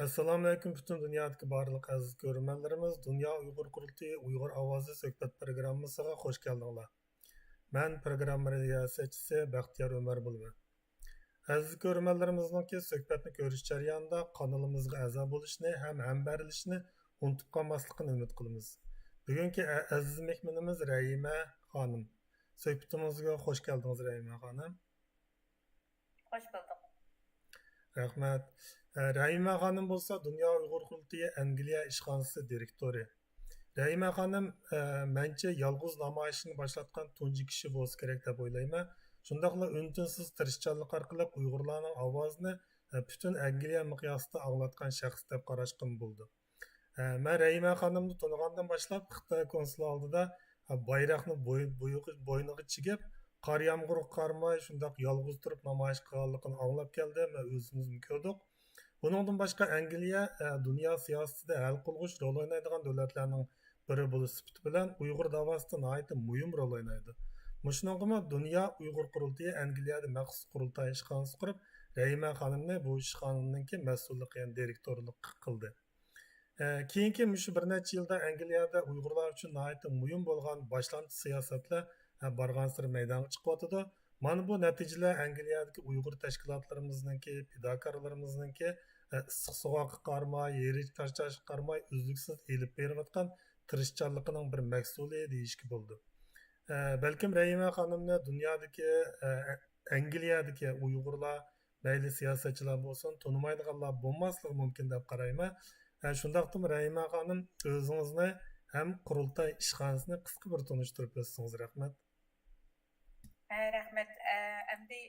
Assalomu alaykum butun dunyodagi barliq aziz ko'rmanlarimiz. Dunyo Uyg'ur qurultiyi Uyg'ur ovozi suhbat programmasiga xush keldinglar. Men programma riyosatchisi Baxtiyor Umar bo'lman. Aziz ko'rmanlarimizning suhbatni ko'rish jarayonida kanalimizga a'zo bo'lishni ham hamberilishni unutib qolmaslikni umid qilamiz. Bugungi aziz mehmonimiz Raima xonim. Suhbatimizga xush keldingiz Raima xonim. Hoş bulduk. Rahmat. Raima xonim bo'lsa Dunyo Uyg'ur qurultiyi Angliya ishxonasi direktori. Raima xonim mencha yolg'iz namoyishni boshlatgan tunji kishi bo'lsa kerak deb o'ylayman. Shundaqla untinsiz tirishchanlik orqali Uyg'urlarning ovozini butun Angliya miqyosida anglatgan shaxs deb qarashim bo'ldi. Men Raima xonimni tanigandan boshlab Xitoy konsuli oldida bayroqni bo'yniga chigib qor yomg'ir qarmay shundoq yolg'iz turib namoyish qilganligini anglab keldim va o'zimiz ko'rdik. Buningdan boshqa Angliya dunyo siyosatida hal qilg'uch rol o'ynaydigan davlatlarning biri bo'lish sifati bilan Uyg'ur davosida nihoyat muhim rol o'ynaydi. Shuningdek dunyo Uyg'ur qurultiyi Angliyada maxsus qurultoy ishxonasi qurib, Raima xonimni bu ishxonaning mas'ullik, ya'ni direktorlik qildi. Keyingi bir necha yilda Angliyada Uyg'urlar uchun nihoyat muhim bo'lgan boshlang'ich siyosatlar barg'ansir maydonga chiqyotidi. Mana bu natijalar Angliyadagi Uyg'ur tashkilotlarimizningki, fidokorlarimizningki issiq sovuqqa qarmay, yerish charchashga qarmay uzluksiz elib berayotgan tirishchanligining bir mahsuli deyishga bo'ldi. Balkim Raima xonimni dunyodagi Angliyadagi Uyg'urlar, mayli siyosatchilar bo'lsin, tanimaydiganlar bo'lmasligi mumkin deb qarayman. Shundaqdimi Raima xonim o'zingizni ham qurultoy ishxonasini qisqa bir tanishtirib o'tsangiz rahmat. Rahmet. Endi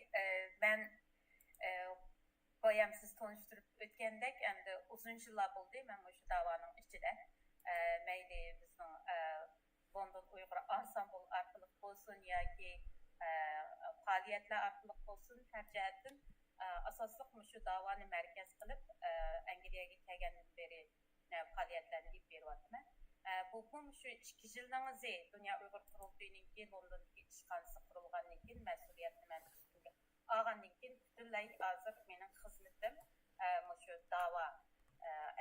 ben bayam siz tanıştırıp ötkendek, endi uzun yıllar oldu. Ben bu şu davanın içinde meyli bizim London Uyghur Ensemble arkalık olsun ya ki faaliyetler arkalık olsun her cihetten asaslık şu davanı merkez kılıp Angliyaga kelgenden beri faaliyetlerini ilip beriyapman. Bu şu 2 yıldan önce Dünya Uyghur Qurultayı'nın London'daki işxonasi qurilgandan keyin mas'uliyatni men üstümga olgandan keyin butunlay hozir mening xizmatim shu da'vo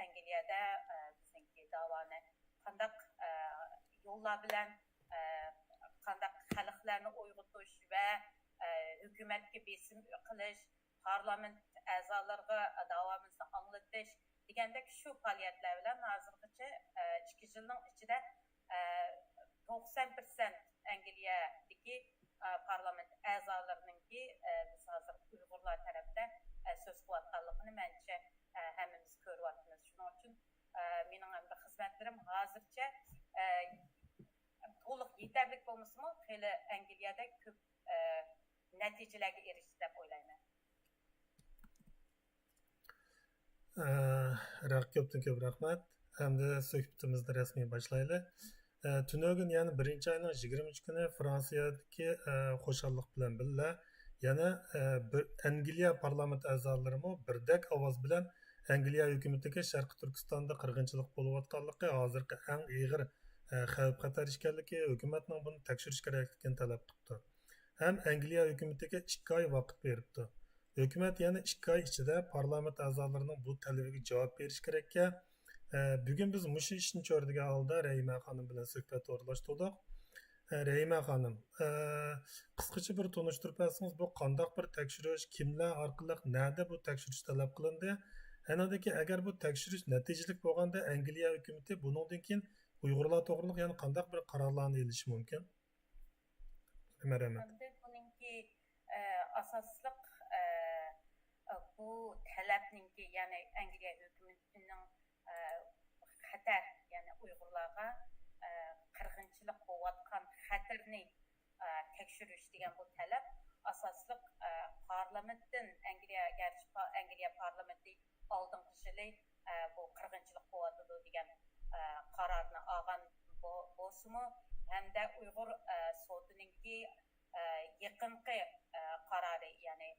Angliyada bizningki da'voni qandaq yo'llar bilan qandaq xalqlarni uyg'otish va hukumatga besim qilish, parlament a'zolariga da'vomizni anglatish degandek shu faoliyatlar bilan hozirgacha 2 yilning ichida 90% Angliyadagi parlament a'zolarininki biz hozir Uyg'urlar tarafida so'z qilayotganligini menimcha hammamiz ko'ryapmiz. Shuning uchun mening ham xizmatlarim hozircha to'liq yetarli bo'lmasa-mu, hali Angliyada ko'p natijalarga erishdi deb o'ylayman. Ko'p rahmat. Endi suhbatimizni rasmiy boshlaylik. Tunog'un ya'ni 1-oyning 23 kuni Fransiyadagi xo'shallik bilan birga yana Angliya parlament a'zolarimi birdek ovoz bilan Angliya hukumatiga Sharqi Turkistonda qirg'inchilik bo'layotganligi hozirgi eng og'ir xavf xatar ekanligi hukumatning buni tekshirish kerakligini talab qildi. Ham Angliya hukumatiga 2 oy vaqt beribdi. Hukumat yana 2 oy ichida parlament a'zolarining bu talabiga javob berish kerakka. Bugun biz mushu ishni ko'rdigan holda Raima xonim bilan suhbat o'rlashtirdik. Raima xonim, qisqacha bir tanishtirib bersangiz, bu qanday bir tekshirish, kimlar orqali nada bu tekshirish talab qilindi? Anadagi agar bu tekshirish natijali bo'lganda Angliya hukumati bundan keyin Uyg'urlar to'g'riliq yana qanday bir qarorlarni olishi mumkin? Rahmat. Buningki asosliq bu talabninki ya'ni Angliya hukumatining xatar, ya'ni Uyg'urlarga qirg'inchilik bo'layotgan xatarni tekshirish degan bu talab asosliq parlamentdan Angliya parlamenti oldingi yili bu qirg'inchilik bo'layotdi degan qarorni olgan bo'lsa-mu, hamda Uyg'ur sotininki yaqinqi qarori, ya'ni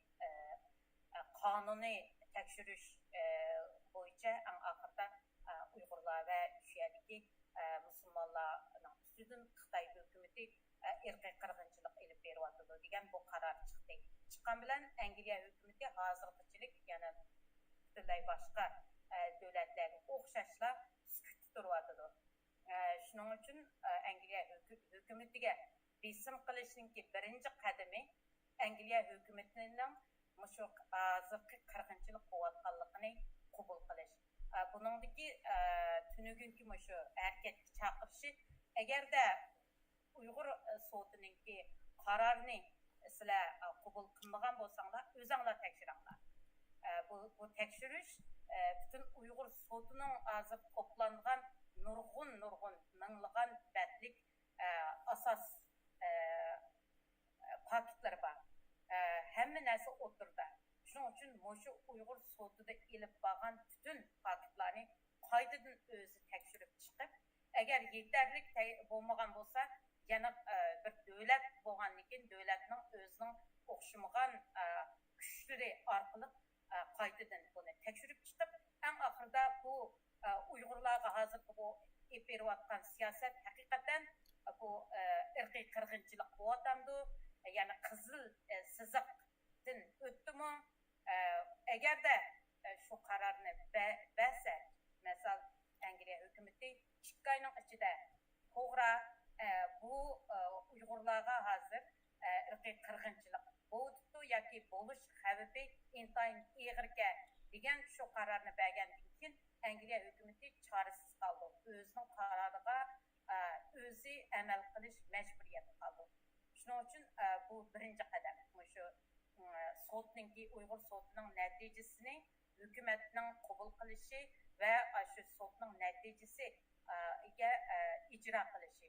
qonuniy tekshirish bo'yicha eng oxirida Uyg'urlar va shu yerdagi musulmonlarning ustidan Xitoy hukumati irqiy qirg'inchilik ilib beryapti degan bu qaror chiqqan bilan Angliya hukumati hozirgacha yana butunlay boshqa davlatlarga o'xshashla sukut turyotidi. Shuning uchun Angliya hukumatiga besim qilishninki birinchi qadami Angliya hukumatining mushu hozirgi qirg'inchilik qilayotganligini qabul qilish. Buningdagi tunugunki mushu harakatga chaqirishi agarda Uyg'ur sotininki qarorini sizlar qabul qilmagan bo'lsanglar, o'zinglar tekshiringlar. Bu tekshirish bütün Uyg'ur sotining hozir to'plangan nurg'un minglagan batlik asos paketlari bor. Hamma narsa o'tirdi. Shuning uchun mushu Uyg'ur sotida ilib borgan bütün paketlarni qaytadan o'zi tekshirib chiqib, agar yetarlik bo'lmagan bo'lsa, yana bir davlat bo'lgandan keyin davlatning o'zining o'xshamagan kuchlari orqali qaytadan buni tekshirib chiqib, eng oxirida bu Uyg'urlarga hozir bu berayotgan siyosat haqiqatan bu irqiy qirg'inchilik bo'latamdi, ya'ni qizil siziqdan o'tdimi? Agarda shu qarorni bersa, misol Angliya hukumati 2 oyning ichida to'g'ri bu Uyg'urlarga hozir irqiy qirg'inchilik bo'ldi yoki bo'lish xavfi intayin ig'irga degan shu qarorni bergandan keyin Angliya hukumati chorasiz qoldi. O'zining qaroriga o'zi amal qilish majburiyati qoldi. Shuning uchun bu birinchi qadam. Shu sotninki Uyg'ur sotining natijasini hukumatning qabul qilishi va shu sotning natijasi ijro qilishi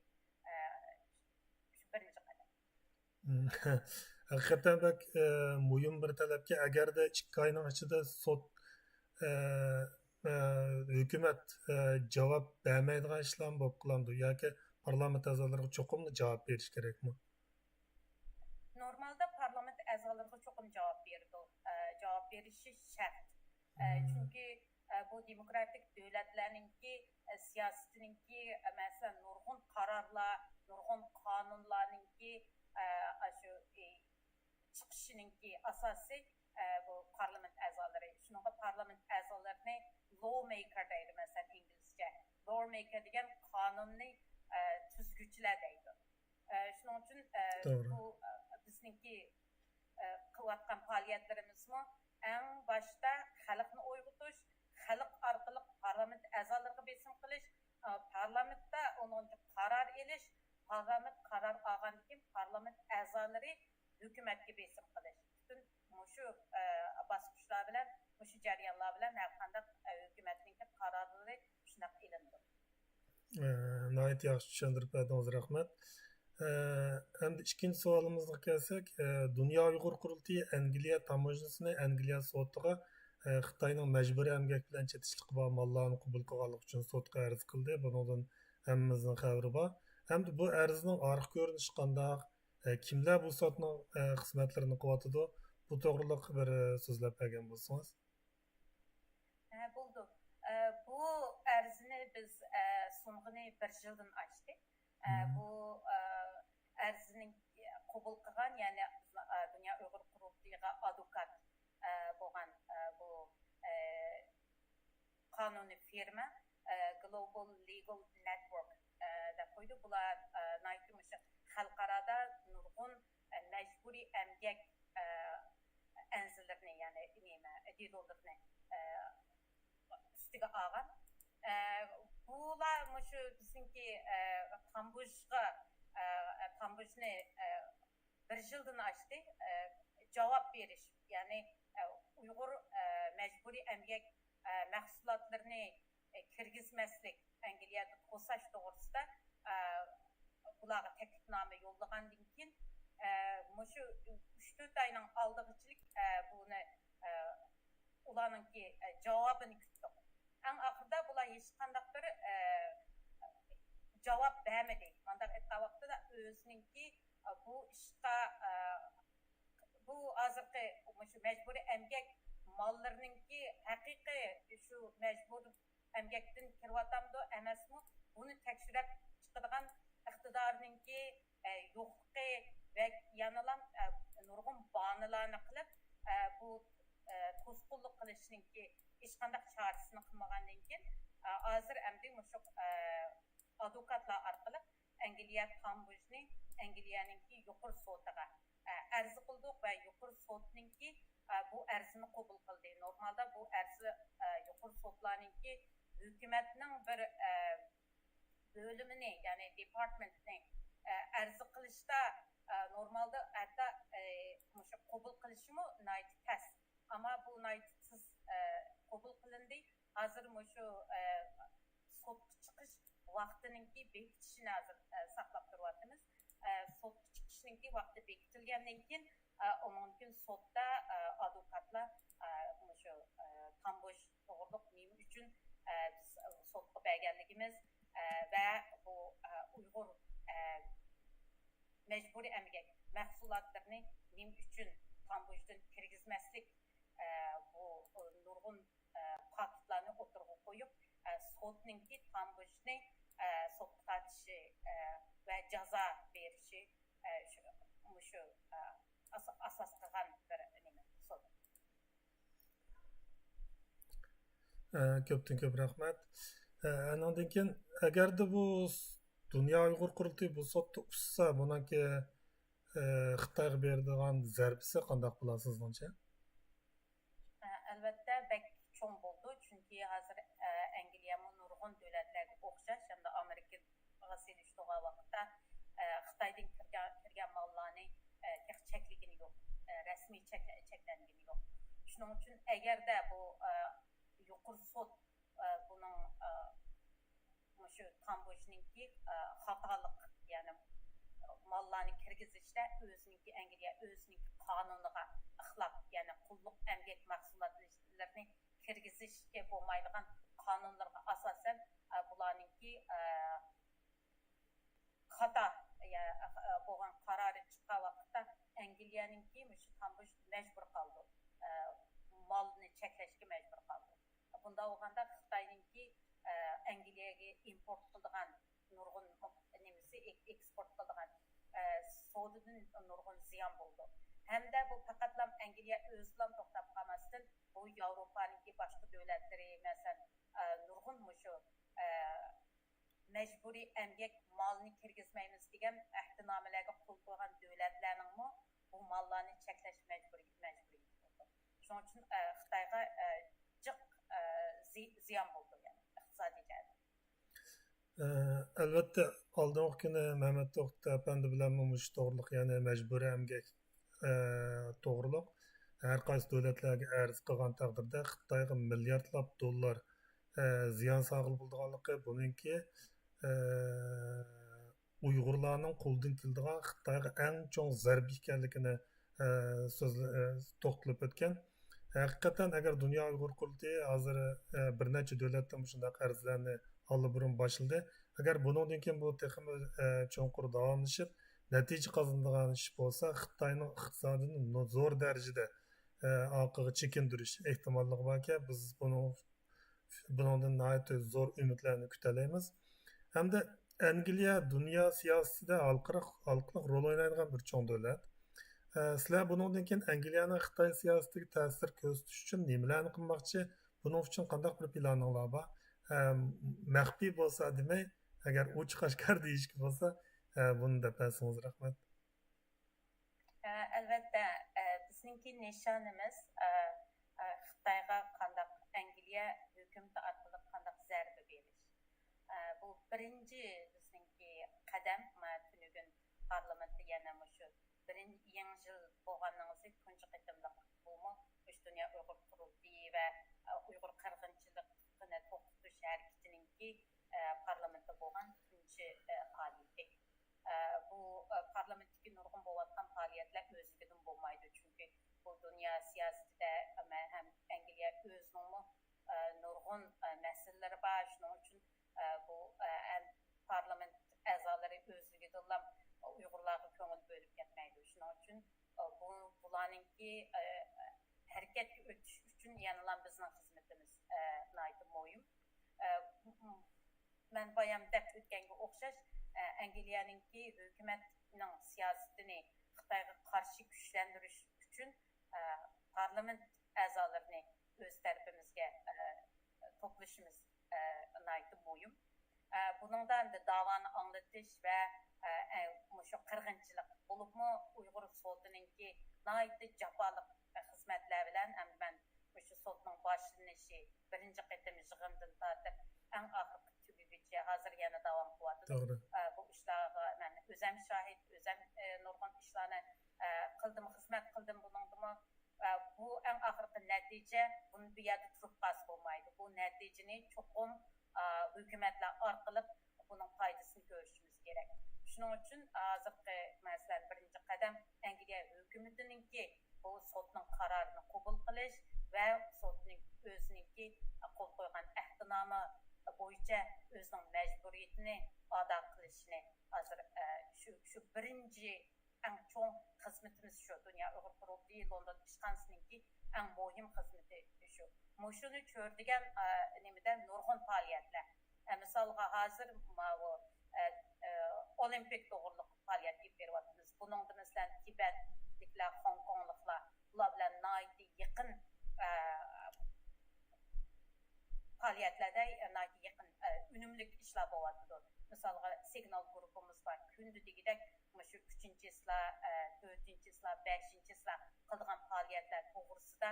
shu birinchi qadam. Hakikaten bak muhim bir talabki agarda 2 oyning ichida sot hukumat javob bermaydigan ishlar bo'lib qoladi yoki parlament a'zolariga cho'qimli javob berish kerakmi? Normalda parlament a'zolariga cho'qim javob berdi. Javob berishi shart. Chunki bu demokratik davlatlarningki siyosatininki masalan nurg'un qarorlar, nurg'un qonunlarningki shu chiqishininki asosi bu parlament a'zolari. Shunga parlament a'zolarini lawmaker deydi masalan inglizcha. Lawmaker degan qonunni tuzguvchilar deydi. Shuning uchun bu bizningki qilayotgan faoliyatlarimizmi eng boshda xalqni uyg'otish, xalq orqali parlament a'zolariga besim qilish, parlamentda uning qaror elish, parlament qaror olgandan keyin parlament a'zolari hukumatga besim qilish. Bütün shu bosqichlar bilan, shu jarayonlar bilan har qanday hukumatning qarorlari shunaqa ilindi. Nihoyat yaxshi tushuntirib berdingiz, rahmat. Endi ikkinchi savolimizga kelsak, Dunyo Uyg'ur qurultiyi Angliya tamojnasini Angliya sotiga Xitoyning majburiy emgak bilan chetishlik bor mollarni qabul qilganlik uchun sotga arz qildi. Bundan hammamizning xabari bor. Hamda bu arzning orqa ko'rinishi qanday, kimlar bu sotning xizmatlarini qilyotidi? Bu to'g'riliq bir so'zlab bergan bo'lsangiz. Bo'ldi. Bu arzini biz so'nggi 1 yildan ochdik. Bu arzining qabul qilgan, ya'ni Dunyo Uyg'ur qurultiyiga advokat bo'lgan bu qonuniy firma Global Legal Network deb qo'ydi. Bular xalqarada nurg'un majburiy emgak anzirlarni, ya'ni diyorlarni ustiga olgan. Bular shu bizningki Kambojni 1 yildan ochdi. Javob berish, ya'ni Uyg'ur majburiy emgak mahsulotlarini kirgizmaslik Angliyada to'sash to'g'risida bularga taklifnoma yo'llagandan keyin shu 3-4 oyning oldichilik buni ularningki javobini kutdik. Eng oxirida bular hech qanday bir javob bermadi. Mandaq aytgan vaqtida o'ziningki bu ishqa bu hozirgi shu majburiy emgak mollarininki haqiqiy shu majburiy emgakdan kiryapti emasmi, buni tekshirib chiqadigan iqtidorninki yo'qligi va yanalam nurg'un banolarni qilib bu to'sqinlik qilishninki hech qanday chorasini qilmagandan keyin hozir endi shu advokatlar orqali Angliya Kambojni Angliyaninki yuqori sotiga arz qildik va yuqori sotninki bu arzini qabul qildi. Normalda bu arzi yuqori sotlarninki hukumatning bir bölümünü yani departmentni arz qilishda normalda hatta şu qabul qilishimi nayt tas. Ama bu naytsiz qabul qilindi. Hozir şu sotga chiqish vaqtininki bekitishini hozir saqlab turyapmiz. Sotga chiqishninki vaqti bekitilgandan keyin onunkin sotda advokatlar şu Kamboj to'g'riliq nima uchun biz sotga berganligimiz ve bu Uyghur mecburi emgek mahsulotlarını nim üçün Kambojdan kirgizmeslik bu nurgun paketlarını oturga koyup sotninki Kambojni sotqatışı ve jaza berişi şu asas qilgan bir nima sot. Ko'pdan ko'p rahmat. Andan keyin agarda bu Dünya Uyghur Qurultayı bu sotda ussa, bunaki Xitoyga beradigan zarbisi qanday bo'ladi sizningcha? Albatta bek cho'ng bo'ldi, chunki hozir Angliya nurg'un davlatlarga o'xshash hamda Amerikaga selishtirgan vaqtda Xitoydan kirgan mollarni cheklagani yo'q, rasmiy cheklangani yo'q. Shuning uchun agarda bu yuqori sud buning şu Kambojninki xatolik yani mollarni kirgizishda o'zininki Angliya o'zininki qonuniga ixlof yani qulluq emgak mahsulotlarini kirgizishga bo'lmaydigan qonunlarga asosan bularninki xato bo'lgan qarori chiqqan vaqtda Angliyaninki shu Kamboj majbur qoldi, molni cheklashga majbur qoldi. Bunda bo'lganda Xitoyninki Angliyaga import qiladigan nurg'un nimasi eksport qiladigan savdodan nurg'un ziyon bo'ldi. Hamda bu faqatlam Angliya o'zidan to'xtab qolmasdan bu Yevropaning boshqa davlatlari masalan nurg'un shu majburiy emgak molni kirgizmaymiz degan ahdnomalarga qo'l qo'ygan davlatlarning bu mollarni cheklash majburiy bo'ldi. Shuning uchun Xitoyga jiq ziyon bo'ldi yani iqtisodiy jihatdan. Albatta oldingi kuni Mehmet To'xta apandi bilan mush to'g'riliq ya'ni majburiy emgak to'g'riliq har qaysi davlatlarga arz qilgan taqdirda Xitoyga milliardlab dollar ziyon soqil bo'lganligi buningki Uyg'urlarning qo'ldan keladigan Xitoyga eng cho'ng zarba ekanligini to'xtalib o'tgan. Haqiqatan agar Dünya Uyghur Qurultayı hozir bir necha davlatdan shunday qarzlarni burun başladı. Agar bundan keyin bu texmi cho'nqur davomlashib natija qozonadigan ish bo'lsa, Xitoyning iqtisodini zo'r darajada orqaga chekindirish ehtimolligi borki, biz bundan nihoyat zo'r umidlarni kutalaymiz. Hamda Angliya dunyo siyosatida xalqaro rol o'ynaydigan bir cho'ng davlat. Sizlar bundan keyin Angliyaning Xitoy siyosatiga ta'sir ko'rsatish uchun nimalarni qilmoqchi? Buning uchun qanday bir planinglar bor? Maxfiy bo'lsa demay, agar ochiq oshkor deyishga bo'lsa, buni deb bersangiz rahmat. Albatta, bizningki nishonimiz Xitoyga qanday Angliya hukumati orqali qanday zarba berish. Bu birinchi bizningki qadam tunugun parlamentda yana shu birinchi yangi yil bo'lganingizda tunji qatimliq bu Dünya Uyghur Qurultayı va Uyghur qirg'inchiligini to'xtatish harakatininki parlamentda bo'lgan tunji faoliyati. Bu parlamentdagi nurg'un bo'layotgan faoliyatlar o'zligidan bo'lmaydi, chunki bu dunyo siyosatida ham Angliya o'zining nurg'un masalalar bor. Shuning uchun bu parlament a'zolari o'zligidan Uyg'urlarga ko'ngil bo'lib ketmaydi. Shuning uchun bularninki harakatga o'tish uchun yana bizning xizmatimiz nihoyat muhim. Men bayam deb o'tganga o'xshash Angliyaninki hukumatning siyosatini Xitoyga qarshi kuchlantirish uchun parlament a'zolarini o'z tarafimizga to'plashimiz nihoyatda muhim. Buningda endi davoni anglatish va shu qirg'inchilik bo'libmi Uyg'ur sotininki nihoyatda jafoliq xizmatlar bilan man shu sotning boshlanishi birinchi qatim yig'indan tortib eng oxirgi tugaguncha hozir yana davom qilyapti. To'g'ri. Bu ishlarga men o'zim shohid, o'zim nurg'un ishlarni qildim, xizmat qildim buningdimi. Bu eng oxirgi natija buni bu yerda turib qolsa bo'lmaydi. Bu natijani cho'qim hukumatlar orqali buning foydasini ko'rishimiz kerak. Shuning uchun hozirgi masalan birinchi qadam Angliya hukumatiningki bu sotning qarorini qabul qilish va sotning o'zininki qo'l qo'ygan ahdnoma bo'yicha o'zining majburiyatini ado qilishini hozir shu birinchi eng cho'ng xizmatimiz shu Dunyo Uyg'ur qurultiyi London ishxonasininki eng muhim xizmati shu. Shuni ko'rdigan nimadan nurg'un faoliyatlar. Misolga hozir olimpik to'g'riliq faoliyat olib beryapmiz. Buningda masalan Tibetliklar, Hong Kongliklar ular bilan nihoyatda yaqin faoliyatlarda nihoyatda yaqin unumli ishlar bo'lyapti. Misolga signal guruhimiz bor. Kunda degidek shu 3-sizlar, 4-sizlar, 5-sizlar qilgan faoliyatlar to'g'risida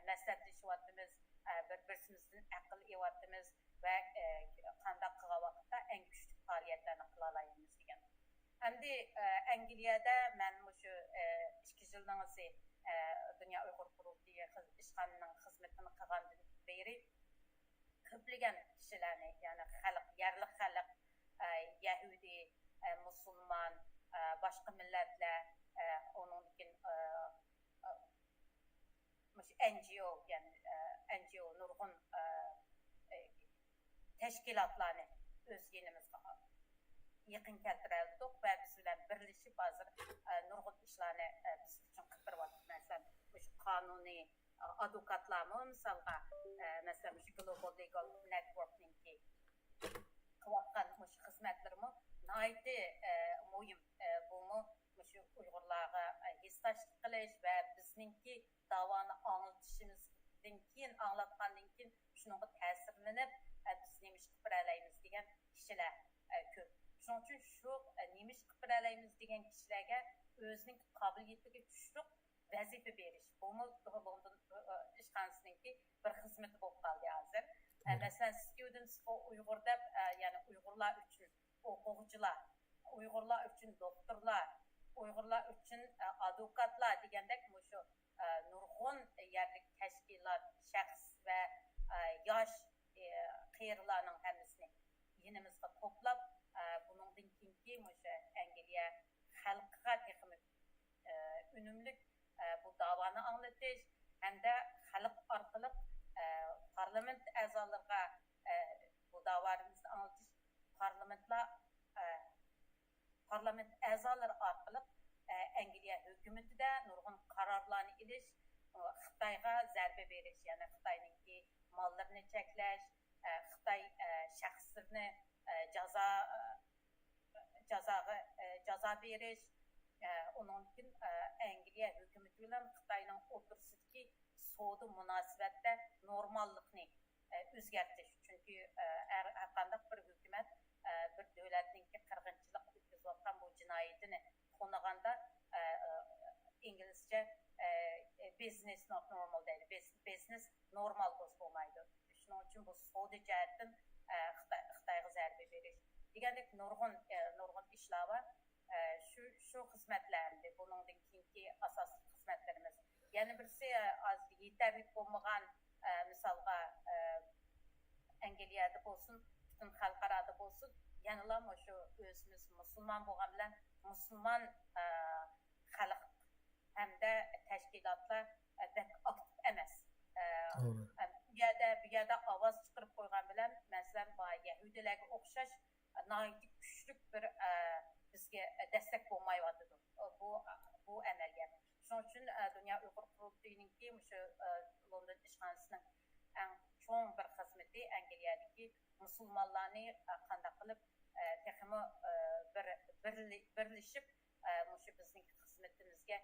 maslahatlashyapmiz, bir-birimizdan aql olyapmiz va qanday qilgan vaqtda eng kuchli faoliyatlarni qila olamiz degan. Endi Angliyada men shu 2 yildan Dunyo Uyg'ur qurultiyi ishxonasining xizmatini qilgandan beri ko'plagan kishilarni, ya'ni xalq, yerli xalq, Yahudi, musulmon, boshqa millatlar, onunkin NGO, ya'ni NGO nurg'un tashkilotlarni o'z yanimizga yaqin keltirdik va biz bilan birlashib hozir nurg'un ishlarni biz uchun qilib beryapmiz. Masalan, qonuniy advokatlarmi misolga masalan Global Legal Network'ninki qilayotgan xizmatlarimi nihoyatda muhim. Bumi shu Uyg'urlarga hissdoshlik qilish va bizningki davoni anglatishimizdan keyin anglatgandan keyin shunga ta'sirlanib biz nima ish qilib beramiz degan kishilar ko'p. Shuning uchun shu nima ish qilib beramiz degan kishilarga o'zining qobiliyatiga tushliq vazifa berish. Bumi London ishxonasiningki bir xizmati bo'lib qoldi hozir. Masalan, students for Uyg'ur deb, ya'ni Uyg'urlar uchun o'quvchilar, Uyg'urlar uchun doktorlar, Uyg'urlar uchun advokatlar degandek shu nurg'un yerlik tashkilot, shaxs va yosh qiyirlarning hammasini yanimizga to'plab, buningdan keyingi o'sha Angliya xalqiga texnik unumli bu davoni anglatish hamda xalq orqali parlament a'zolariga bu davarimizni anglatish, parlament a'zolari orqali Angliya hukumatida nurg'un qarorlarni ilish, Xitoyga zarba berish, ya'ni Xitoyninki mollarini cheklash, Xitoy shaxslarni jazo berish, uningkin Angliya hukumati bilan Xitoyning o'rtasidagi savdo munosabatda normallikni o'zgartirish. Chunki har qanday bir hukumat bir davlatninki qirg'inchilik o'tkazayotgan bu jinoyatini qo'naganda inglizcha business not normal deydi. Business normal bo'lmaydi. Shuning uchun bu savdo jihatdan Xitoyga zarba berish degandek nurg'un ishlar bor. Shu xizmatlarni buningdan keyingi asosiy xizmatlarimiz. Yana birisi hozir yetarli bo'lmagan misolga Angliyada bo'lsin, butun xalqarada bo'lsin, yanala shu o'zimiz musulmon bo'lgan bilan musulmon xalq hamda tashkilotlar aktiv emas. Bu yerda ovoz chiqarib qo'ygan bilan masalan Yahudilarga o'xshash nihoyatda kuchli bir bizga destek bo'lmayapti bu amaliyot. Shuning uchun Dunyo Uyg'ur qurultiyiningki shu London ishxonasining eng cho'ng bir xizmati Angliyadagi musulmonlarni qanday qilib texmi birlashib shu bizning xizmatimizga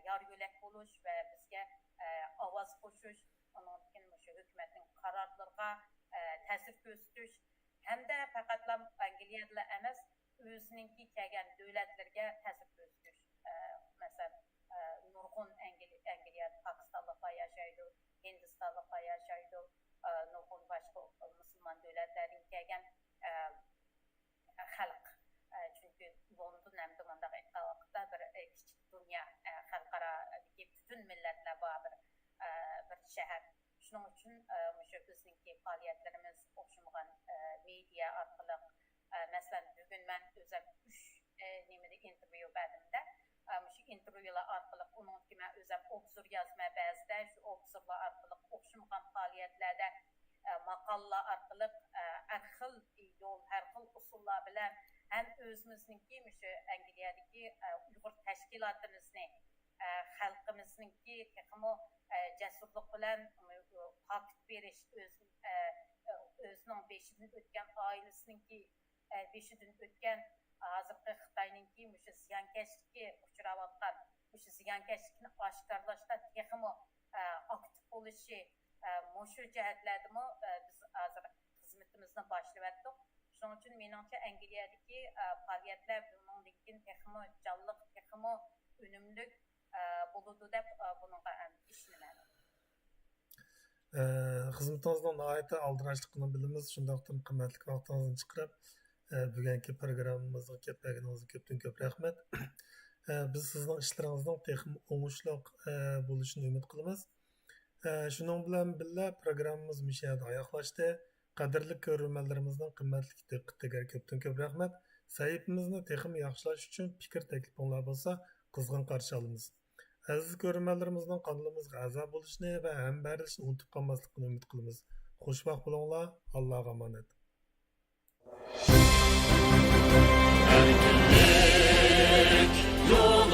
yor yo'lak bo'lish va bizga ovoz bas qo'shish, ondan keyin shu hukumatning qarorlariga ta'sir ko'rsatish hamda faqatla Angliyada emas, o'zininki kelgan davlatlarga ta'sir ko'rsatish. Masalan, nurg'un Angliya, Pokistonliklar yashaydi, Hindistonliklar yashaydi, nurg'un boshqa musulmon davlatlardan kelgan xalq. Chunki London hamda bundaq aytgan vaqtda bir kichik dunyo xalqarodagi butun millatlar bor bir shahar. Shuning uchun shu bizningki faoliyatlarimiz o'xshamagan media orqali, masalan, bugun men o'zim 3 nimada intervyu berdimda, shu intervyular orqali uningki men o'zim obzor yozma ba'zida shu obzorlar orqali o'xshamagan faoliyatlarda maqolalar orqali har xil yo'l, har xil usullar bilan hem özümüzningki shu Angliyadagi Uyg'ur tashkilotimizni, xalqimizningki texmo jasurlik bilan paket berish, o'zining beshidan o'tgan oilasininki beshidan o'tgan hozirgi Xitoyningki shu ziyonkashlikka uchrayotgan shu ziyonkashlikni oshkorlashda texmo aktiv bo'lishi, shu jihatlardami biz hozir xizmatimizni boshlayotdik. Shuning uchun menimcha Angliyadagi faoliyatlar bundan keyin texmo jonliq, texmo unumli bo'ladi deb bunga ishonaman. Xizmatingizning nihoyatda aldirashligini bilamiz. Shundaqdan qimmatli vaqtingizni chiqarib, bugungi programmamizga kelganingizga ko'pdan ko'p rahmat. Biz sizning ishlaringizning texmo o'ngishli bo'lishini umid qilamiz. Shuning bilan birga programmamiz mishada oyoqlashdi. Qadrli ko'ruvchilarimizning qimmatli diqqatiga ko'pdan ko'p rahmat. Saytimizni texmo yaxshilash uchun fikr taklifinglar bo'lsa, qizg'in qarshi olamiz. Aziz ko'ruvchilarimizning qanolimizga a'zo bo'lishni va hambarishni unutib qolmaslikni umid qilamiz. Xushvaqt bo'linglar. Allohga omonat. Erkinlik yol